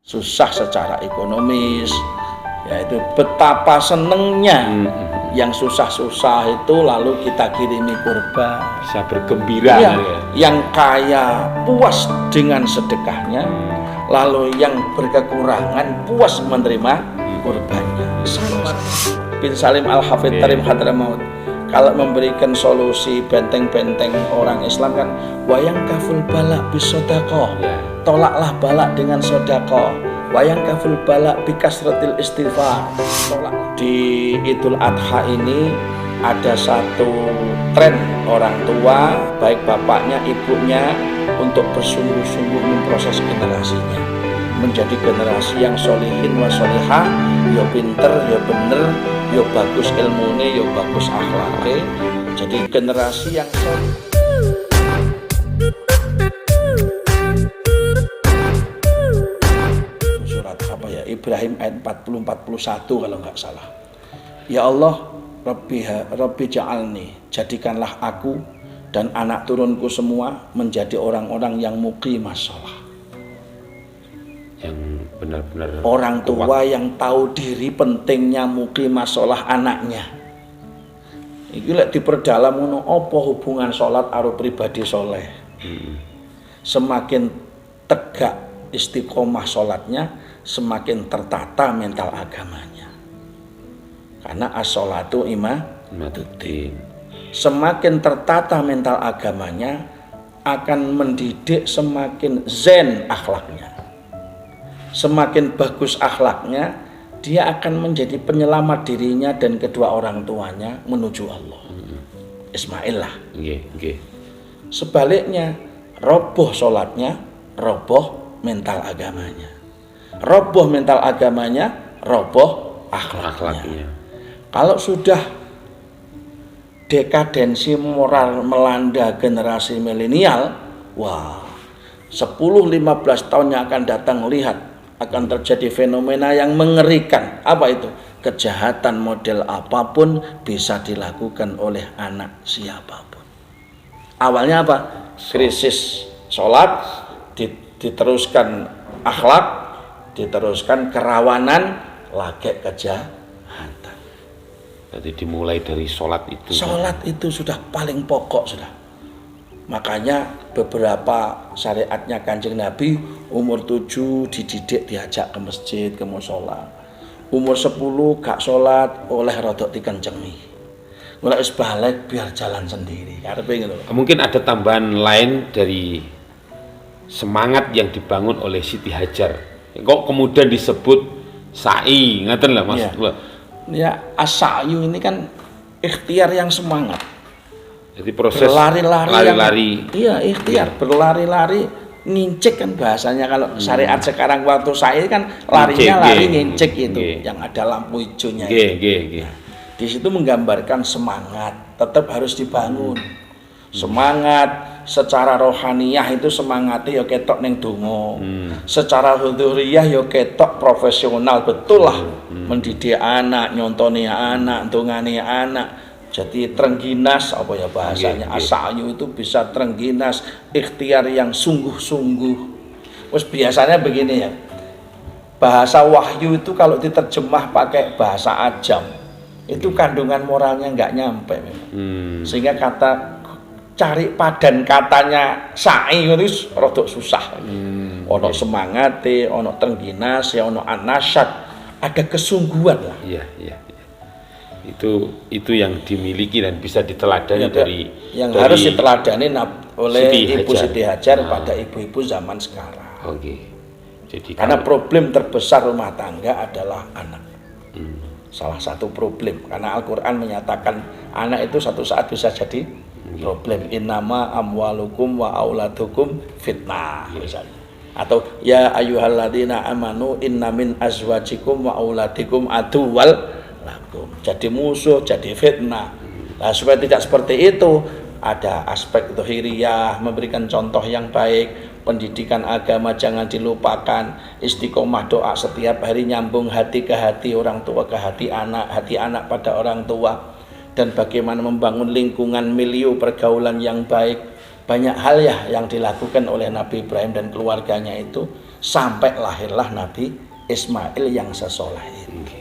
susah secara ekonomis, yaitu betapa senengnya yang susah-susah itu lalu kita kirimi kurban, bisa bergembira ya, ya. yang kaya puas dengan sedekahnya, lalu yang berkekurangan puas menerima kurbannya. Sama bin Salim Al-Hafidh Tarim Hadramaut kalau memberikan solusi benteng-benteng orang Islam kan, wayang kaful balak bisodaqoh, tolaklah balak dengan sodaqoh, wayang kaful balak bikasratil istighfar, tolak. Di Idul Adha ini ada satu tren orang tua, baik bapaknya, ibunya, untuk bersungguh-sungguh memproses generasinya menjadi generasi yang solihin wa solihah, yo pinter, yo bener, yo bagus ilmunya, yo bagus akhlaknya. Jadi generasi yang solih. Surat apa ya? Ibrahim ayat 40-41 kalau nggak salah. Ya Allah, Rabbi ja'alni, jadikanlah aku dan anak turunku semua menjadi orang-orang yang muqimas shalah. Yang benar-benar orang tua yang tahu diri pentingnya muqimas shalah anaknya. Iki lek diperdalam ngono apa hubungan salat karo pribadi soleh. Semakin tegak istiqomah salatnya, semakin tertata mental agamanya. Karena as-sholatu imaduddin. Semakin tertata mental agamanya, akan mendidik semakin zen akhlaknya. Semakin bagus akhlaknya, dia akan menjadi penyelamat dirinya dan kedua orang tuanya menuju Allah. Ismail lah. Sebaliknya, roboh sholatnya, roboh mental agamanya. Roboh mental agamanya, roboh akhlaknya. Kalau sudah dekadensi moral melanda generasi milenial, wah, 10-15 tahun yang akan datang, lihat akan terjadi fenomena yang mengerikan. Apa itu? Kejahatan model apapun bisa dilakukan oleh anak siapapun. Awalnya apa? Krisis sholat, diteruskan akhlak, diteruskan kerawanan, lagi kejahatan. Jadi dimulai dari sholat itu. Sholat itu sudah paling pokok sudah. Makanya beberapa syariatnya Kanjeng Nabi, umur 7 dididik diajak ke masjid, ke musola. Umur 10 gak sholat, oleh rodok dikencengin. Mulai wis balik biar jalan sendiri. Mungkin ada tambahan lain dari semangat yang dibangun oleh Siti Hajar. Kok kemudian disebut sa'i, ngaten lah Mas. Ya, as-sa'yu ini kan ikhtiar yang semangat. Jadi proses berlari-lari. Iya, ikhtiar, berlari-lari, ngincik kan bahasanya kalau syariat sekarang waktu sa'i kan larinya lari ngincik itu yang ada lampu hijaunya. Nah, di situ menggambarkan semangat, tetap harus dibangun. Semangat secara rohaniyah itu semangatnya ya ketok ning donga. Secara hudhuriyah ya ketok profesional betul lah. Mendidik anak, nyontoni anak, ndongani anak. Jadi trengginas apa ya bahasanya, as-sa'yu itu bisa trengginas, ikhtiar yang sungguh-sungguh. Terus biasanya begini ya. Bahasa wahyu itu kalau diterjemah pakai bahasa ajam, itu kandungan moralnya nggak nyampe memang. Sehingga kata cari padan katanya sa'i itu rodok susah. Ono semangate, ono trengginas, ya ono anasyad, ada kesungguhan lah. Iya. Itu yang dimiliki dan bisa diteladani dari harus diteladani oleh Ibu Siti Hajar pada ibu-ibu zaman sekarang. Jadi karena problem terbesar rumah tangga adalah anak. Salah satu problem, karena Al-Quran menyatakan anak itu satu saat bisa jadi problem. Innama amwalukum wa auladukum fitnah misalnya. Atau ya ayyuhalladzina amanu inna min azwajikum wa auladikum aduwwal lakum. Jadi musuh, jadi fitnah. Nah, supaya tidak seperti itu, ada aspek dhahiriyah, memberikan contoh yang baik, pendidikan agama jangan dilupakan, istiqomah doa setiap hari, nyambung hati ke hati orang tua ke hati anak pada orang tua, dan bagaimana membangun lingkungan milieu pergaulan yang baik. Banyak hal ya yang dilakukan oleh Nabi Ibrahim dan keluarganya itu sampai lahirlah Nabi Ismail yang sesoleh itu.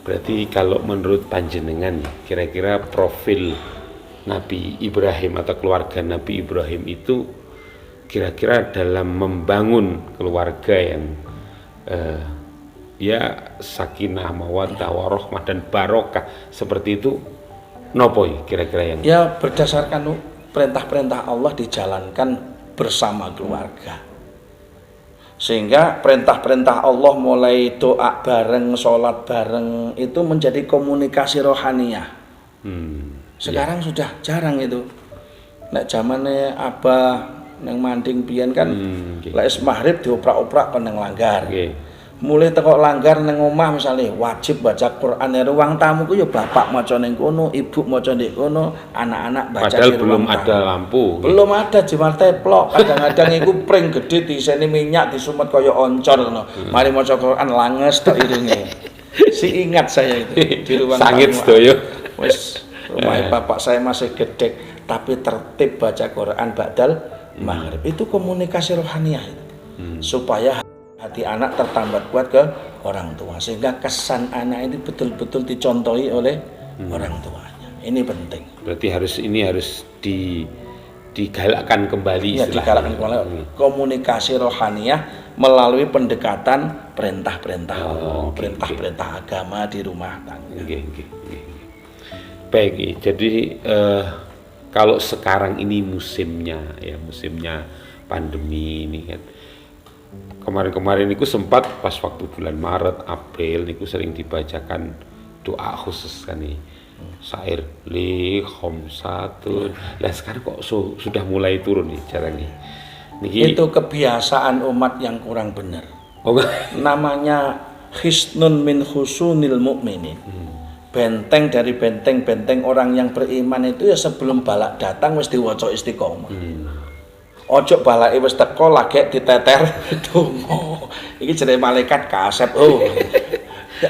Berarti kalau menurut panjenengan kira-kira profil Nabi Ibrahim atau keluarga Nabi Ibrahim itu kira-kira dalam membangun keluarga yang ya sakinah mawaddah warahmah dan barokah seperti itu nopo kira-kira yang ya berdasarkan perintah-perintah Allah dijalankan bersama keluarga. Sehingga perintah-perintah Allah mulai doa bareng, sholat bareng itu menjadi komunikasi rohaniyah. Sekarang sudah jarang itu. Nek zamane abah nang manding biyen kan lek maghrib dioprak-oprak kon nang langgar. Mulai teko langgar nang omah misalnya wajib baca Quran di ruang tamu ku ya bapak maca ning kono, ibu maca ning kono, anak-anak baca padahal di ruang belum tamu. ada lampu. Belum ada jimat teplok. Kadang-kadang iku pring gede diseni minyak disumet kaya oncor ngono. Mari maca Quran langes tok irunge. Si ingat saya itu di ruang Sangit tamu. sedoyo. Wis rumah bapak saya masih gede tapi tertib baca Quran ba'dal maghrib. Itu komunikasi rohaniah itu. Supaya hati anak tertambat kuat ke orang tua sehingga kesan anak ini betul-betul dicontohi oleh orang tuanya. Ini penting. Berarti harus digalakkan kembali Ya, digalakkan kembali komunikasi rohaniah melalui pendekatan perintah-perintah Allah, perintah-perintah agama di rumah tangga. Baik, jadi kalau sekarang ini musimnya pandemi ini kan. Kemarin itu sempat pas waktu bulan Maret, April niku sering dibacakan doa khusus kan nih. Syair li khomsatun. Lah sekarang kok sudah mulai turun nih caranya. Niki Itu kebiasaan umat yang kurang benar. Namanya hisnun min husunil mu'minin. Benteng dari benteng-benteng orang yang beriman itu ya sebelum balak datang wis diwaca istiqomah. Ojo balake wis teko lagi diteter donga. Iki jenenge malaikat kasep.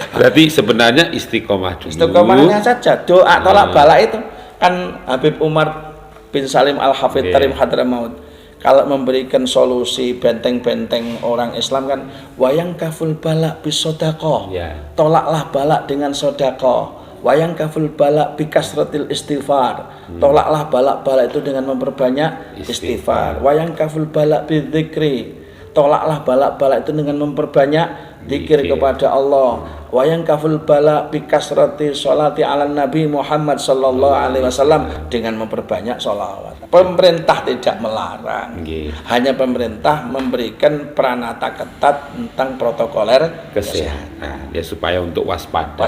Berarti sebenarnya istiqomah dulu. Istiqomahnya saja doa tolak balak itu kan Habib Umar bin Salim Al-Hafidh Tarim Hadramaut kalau memberikan solusi benteng-benteng orang Islam kan wayang kaful balak bis sodaqah. Tolaklah balak dengan sodaqah. Wayang kaful balak bikasratil istighfar. Tolaklah balak-balak itu dengan memperbanyak istighfar. Wayang kaful balak bidzikri. Tolaklah balak-balak itu dengan memperbanyak zikir kepada Allah. Wayang kaful balak bikasrati sholati ala Nabi Muhammad sallallahu alaihi wasallam dengan memperbanyak sholawat. Pemerintah tidak melarang. Hanya pemerintah memberikan pranata ketat tentang protokoler kesehatan. Ya supaya untuk waspada.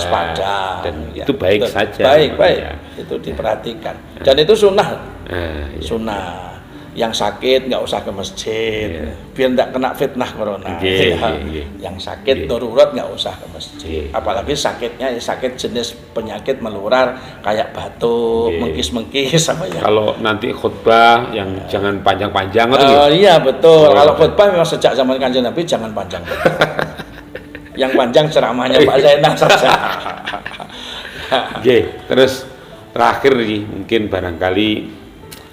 Dan ya, itu baik saja. Baik. Itu diperhatikan. Dan itu sunnah. Sunnah. Yang sakit nggak usah ke masjid, biar nggak kena fitnah corona. Yang sakit darurat nggak usah ke masjid. Apalagi sakitnya sakit jenis penyakit menular kayak batuk, mengkis-mengkis apa ya. Kalau nanti khutbah yang jangan panjang-panjang iya betul. Kalau khutbah memang sejak zaman Kanjeng Nabi jangan panjang. Yang panjang ceramahnya Pak Zainal saja. Terus terakhir nih mungkin barangkali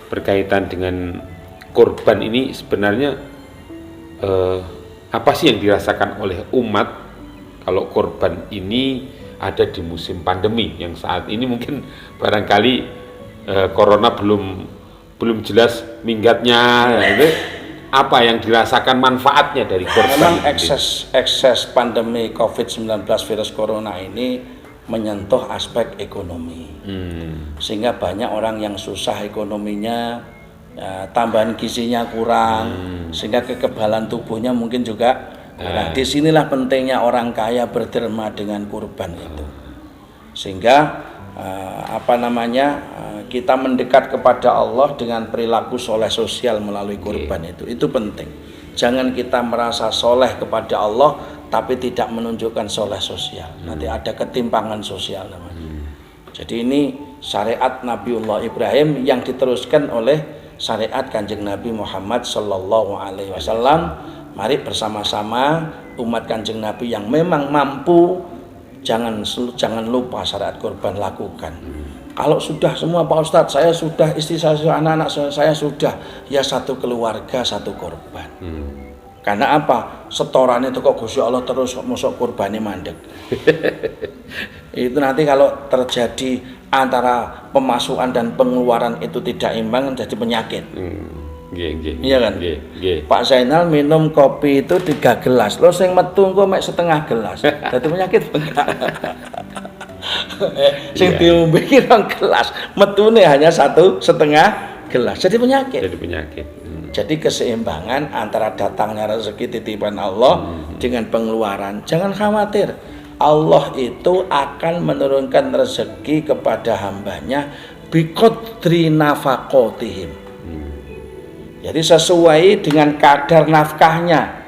berkaitan dengan korban ini sebenarnya apa sih yang dirasakan oleh umat kalau korban ini ada di musim pandemi yang saat ini mungkin barangkali corona belum jelas minggatnya gitu. Apa yang dirasakan manfaatnya dari korban? Memang ekses pandemi COVID-19 virus corona ini menyentuh aspek ekonomi, sehingga banyak orang yang susah ekonominya, tambahan gizinya kurang, sehingga kekebalan tubuhnya mungkin juga kurang. Disinilah pentingnya orang kaya berderma dengan kurban itu, sehingga kita mendekat kepada Allah dengan perilaku soleh sosial melalui kurban itu penting. Jangan kita merasa soleh kepada Allah tapi tidak menunjukkan soleh sosial. Nanti ada ketimpangan sosial namanya. Jadi ini syariat Nabiullah Ibrahim yang diteruskan oleh syariat Kanjeng Nabi Muhammad sallallahu alaihi wasallam. Mari bersama-sama umat Kanjeng Nabi yang memang mampu jangan lupa syariat kurban lakukan. Kalau sudah semua Pak Ustadz, saya sudah, istri saya sudah, anak-anak saya sudah, ya satu keluarga satu korban. Karena apa? Setorannya itu kok Gusti Allah terus mosok kurbane mandek. Itu nanti kalau terjadi antara pemasukan dan pengeluaran itu tidak imbang jadi penyakit. Iya kan? Pak Zainal minum kopi itu 3 gelas. Lo sing metu engko mek setengah gelas. Dadi penyakit. Sing diombe 2 gelas, metune hanya 1,5 gelas. Jadi penyakit. Jadi keseimbangan antara datangnya rezeki titipan Allah dengan pengeluaran. Jangan khawatir, Allah itu akan menurunkan rezeki kepada hambanya biqadri nafaqatihim. Jadi sesuai dengan kadar nafkahnya.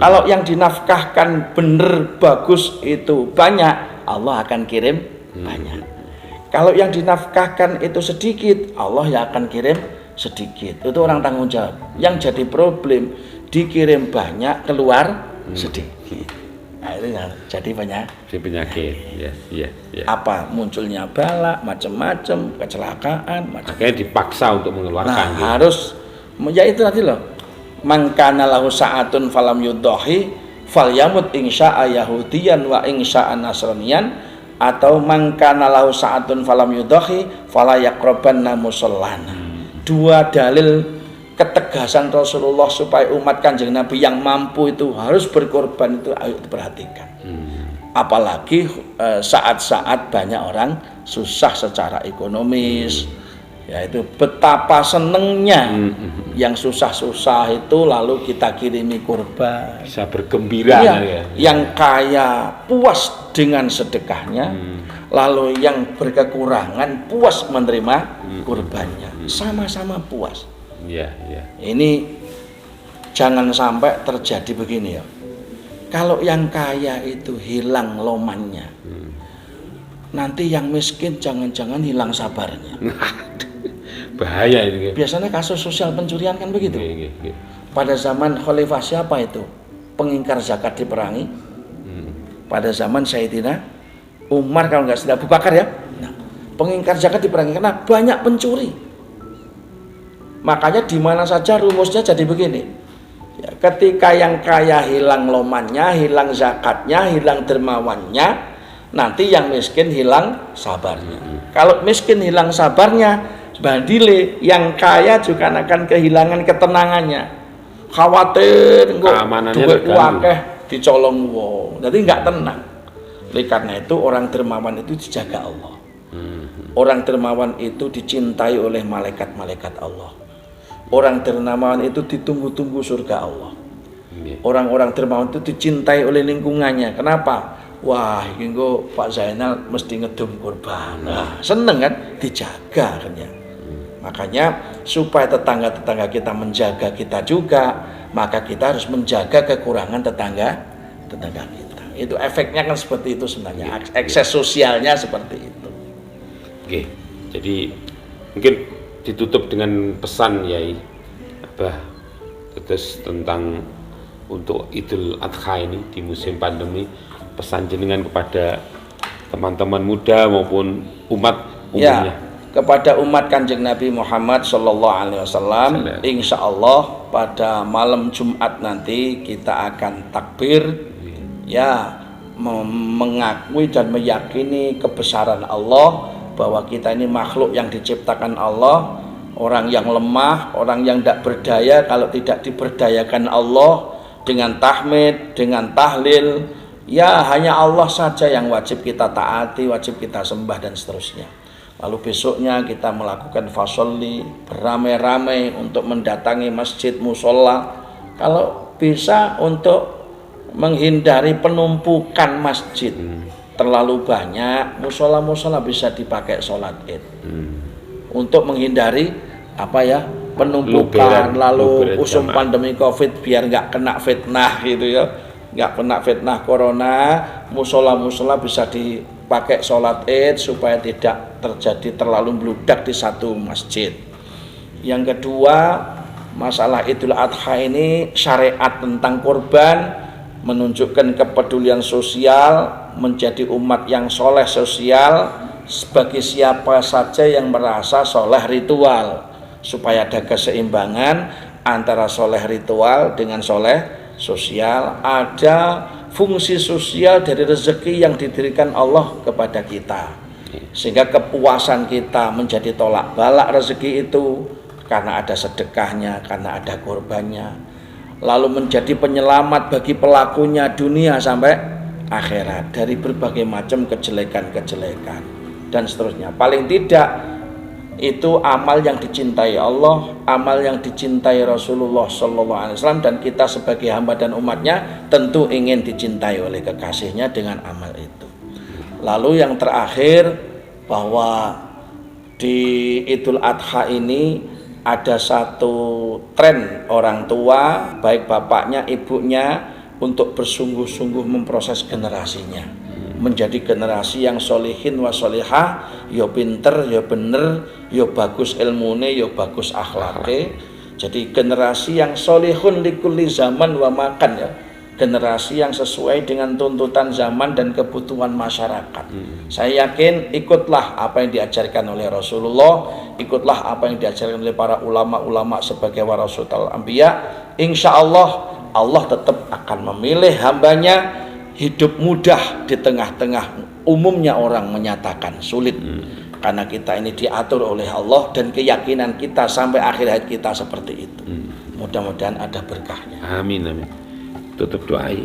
Kalau yang dinafkahkan benar bagus itu banyak, Allah akan kirim banyak. Kalau yang dinafkahkan itu sedikit, Allah ya akan kirim sedikit. Itu orang tanggung jawab. Yang jadi problem, dikirim banyak, keluar sedikit. Nah, itu jadi penyakit. Ya. Apa munculnya bala, macam-macam, kecelakaan, makanya dipaksa untuk mengeluarkan. Nah, harus ya itu tadi loh. Man kana lahu sa'atun falam yudahi falyamut insya'a yahudiyan wa insya'a nasraniyan, atau man kana lahu sa'atun falam yudahi fala yaqrabanna musallana. 2 dalil ketegasan Rasulullah supaya umat Kanjeng Nabi yang mampu itu harus berkorban itu ayo diperhatikan. Apalagi saat-saat banyak orang susah secara ekonomis. Yaitu betapa senengnya yang susah-susah itu lalu kita kirimi kurban. Bisa bergembira ya. Yang kaya puas dengan sedekahnya, lalu yang berkekurangan puas menerima kurbannya. Sama-sama puas. Ya. Ini jangan sampai terjadi begini ya. Kalau yang kaya itu hilang lomannya, nanti yang miskin jangan-jangan hilang sabarnya. Bahaya ini. Biasanya kasus sosial pencurian kan begitu. Pada zaman Khalifah siapa itu pengingkar zakat diperangi? Pada zaman Sayyidina Umar kalau nggak salah, Abu Bakar ya. Nah, pengingkar zakat diperangi karena banyak pencuri. Makanya di mana saja rumusnya jadi begini. Ya, ketika yang kaya hilang lomannya, hilang zakatnya, hilang dermawannya, nanti yang miskin hilang sabarnya. Kalau miskin hilang sabarnya, bandile yang kaya juga akan kehilangan ketenangannya. Khawatir engko duit akeh dicolong wong. Jadi enggak tenang. Oleh karena itu orang dermawan itu dijaga Allah. Orang dermawan itu dicintai oleh malaikat-malaikat Allah. Orang dermawan itu ditunggu-tunggu surga Allah. Orang-orang dermawan itu dicintai oleh lingkungannya. Kenapa? Wah, ini kok Pak Zainal mesti ngedum kurban. Nah, seneng kan? Dijaga kan ya. Makanya supaya tetangga-tetangga kita menjaga kita juga, maka kita harus menjaga kekurangan tetangga kita. Itu efeknya kan seperti itu sebenarnya. Ekses sosialnya seperti itu. Oke. Jadi mungkin ditutup dengan pesan Yai Abah terus tentang untuk Idul Adha ini di musim pandemi, pesan jenengan kepada teman-teman muda maupun umat umumnya. Kepada umat Kanjeng Nabi Muhammad sallallahu alaihi wasallam, insyaallah pada malam Jumat nanti kita akan takbir mengakui dan meyakini kebesaran Allah, bahwa kita ini makhluk yang diciptakan Allah, orang yang lemah, orang yang tidak berdaya kalau tidak diberdayakan Allah dengan tahmid, dengan tahlil. Ya hanya Allah saja yang wajib kita taati, wajib kita sembah dan seterusnya. Lalu besoknya kita melakukan fasholli beramai-ramai untuk mendatangi masjid musola. Kalau bisa untuk menghindari penumpukan masjid terlalu banyak, musola-musola bisa dipakai sholat id. Untuk menghindari penumpukan, lalu usum pandemi COVID biar nggak kena fitnah gitu ya, nggak kena fitnah corona. Musola-musola bisa dipakai sholat id supaya tidak terjadi terlalu meludak di satu masjid. Yang kedua, masalah Idul Adha ini syariat tentang kurban menunjukkan kepedulian sosial, menjadi umat yang soleh sosial bagi siapa saja yang merasa soleh ritual, supaya ada keseimbangan antara soleh ritual dengan soleh sosial, ada fungsi sosial dari rezeki yang diberikan Allah kepada kita, sehingga kepuasan kita menjadi tolak balak rezeki itu karena ada sedekahnya, karena ada korbannya, lalu menjadi penyelamat bagi pelakunya dunia sampai akhirat dari berbagai macam kejelekan-kejelekan dan seterusnya. Paling tidak itu amal yang dicintai Allah, amal yang dicintai Rasulullah SAW, dan kita sebagai hamba dan umatnya tentu ingin dicintai oleh kekasihnya dengan amal itu. Lalu yang terakhir, bahwa di Idul Adha ini ada satu tren orang tua, baik bapaknya, ibunya, untuk bersungguh-sungguh memproses generasinya menjadi generasi yang solihin wa solihah, yo pinter, yo bener, yo bagus ilmune, yo bagus akhlake. Jadi generasi yang solihun likulli zaman wa makan, ya, generasi yang sesuai dengan tuntutan zaman dan kebutuhan masyarakat. Saya yakin ikutlah apa yang diajarkan oleh Rasulullah, ikutlah apa yang diajarkan oleh para ulama-ulama sebagai warasatul anbiya. Insya Allah Allah tetap akan memilih hambanya hidup mudah di tengah-tengah umumnya orang menyatakan sulit. Karena kita ini diatur oleh Allah dan keyakinan kita sampai akhir hayat kita seperti itu. Mudah-mudahan ada berkahnya. Amin, amin. Tutup doa ya.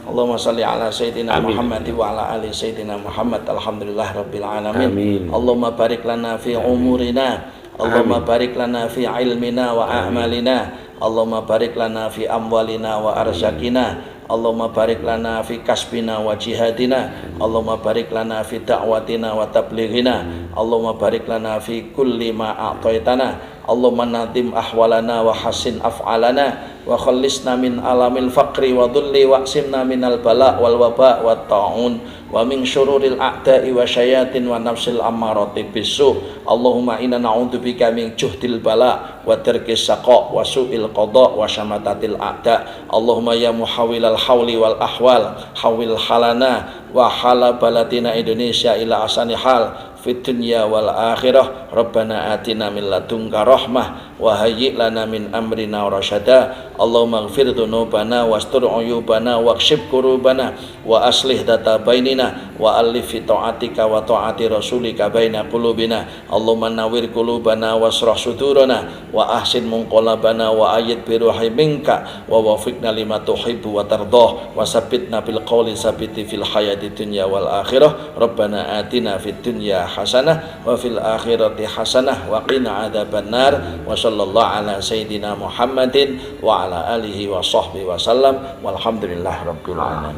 Allahumma salli ala sayyidina Muhammad wa ala ali sayyidina Muhammad. Alhamdulillah rabbil alamin. Amin. Allahumma barik lana fi umurina, Allahumma barik lana fi ilmina wa a'malina, Allahumma barik lana fi amwalina wa arzakina, Allahumma barik lana fi kasbina wa jihadina, Allahumma barik lana fi da'watina wa tablighina, Allahumma barik lana fi kulli ma a'taitana, Allahumma nadim ahwalana wa hasin af'alana wa khallisna min alamil faqri wa dhulli wa aksimna minal bala wal waba wa ta'un wa min syururil a'da'i wa syayatin wa nafsil ammarati bisu. Allahumma inna na'udzubika min juhdil bala wa darkis saqa wa su'il qada wa syamatatil a'da. Allahumma ya muhawwilal hawli wal ahwal hawil halana wa hala baladina Indonesia ila asani hal fid dunya wal akhirah. Rabbana atina min ladunka rahmah wa hayyi' lana min amrina rasyada. Allahumma ighfir dzunubana wastur uyubana wakshif kurubana wa aslih data bainina wa alif fi ta'atika wa ta'ati rasulika baina qulubina. Allahumma nawwir qulubana wasrah sudurana wa ahsin munqalabana wa ayyid bi ruhi minka wa wafiqna lima tuhibbu wa tardah wa sabbitna bil qawli sabiti fil hayati dunya wal akhirah. Rabbana atina fid dunya hasanah wa fil akhirati hasanah wa qina adzabannar. Wa sallallahu ala sayyidina Muhammadin wa ala alihi wa sahbihi wa sallam walhamdulillah rabbil alamin.